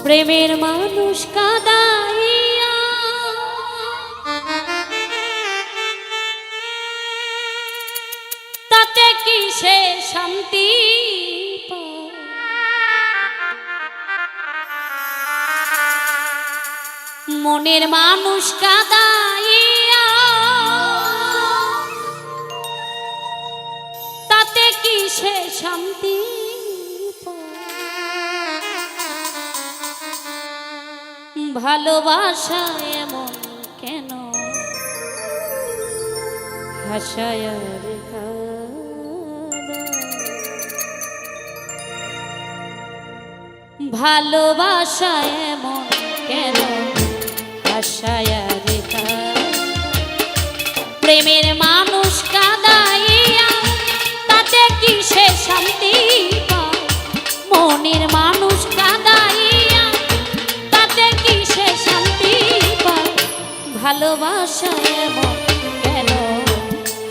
প্রেমের মানুষ কাঁদাইয়া তাতে কি সে শান্তি পায়? মনের মানুষ কাঁদাইয়া তাতে কি সে শান্তি পায়? ভালোবাসা এমন কেন হাসায় রে কাঁদায়? ভালোবাসা এমন কেন হাসায় রে কাঁদায়? প্রেমের মানুষ কাঁদাইয়া তাতে কি সে শান্তি পায়? মনের মানুষ কাঁদাইয়া তাতে কি সে শান্তি পায়? ভালোবাসা এমন কেন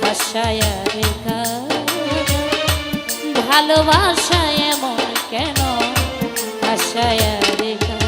হাসায় রে কাঁদায়? ভালোবাসা এমন কেন হাসায় রে কাঁদায়?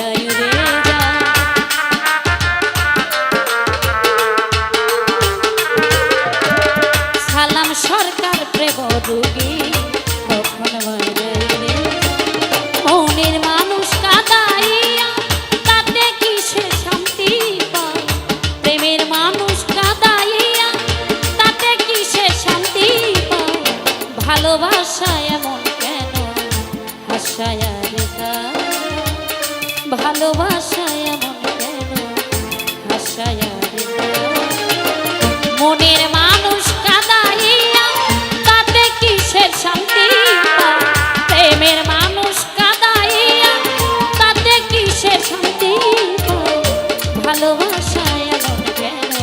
যায় রে যায়। সালাম সরকার প্রেম রোগী কখন মরে রে যায়। মনের মানুষ কাঁদাইয়া তাতে কিসে শান্তি পায়। প্রেমের মানুষ কাঁদাইয়া তাতে কিসে শান্তি পায়। ভালোবাসা এমন কেন হাসায়া রে যায়। ভালোবাসা এমন কেন হাসায়া রে যায়। মনের মানুষ কাঁদাইয়া তাতে কিসের শান্তি পায়। প্রেমের মানুষ কাঁদাইয়া তাতে কিসের শান্তি পায়। ভালোবাসা এমন কেন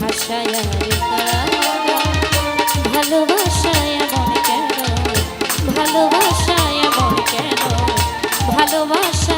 হাসায়া রে যায়। ভালোবাসা এমন কেন, ভালোবাসা এমন কেন, ভালোবাসা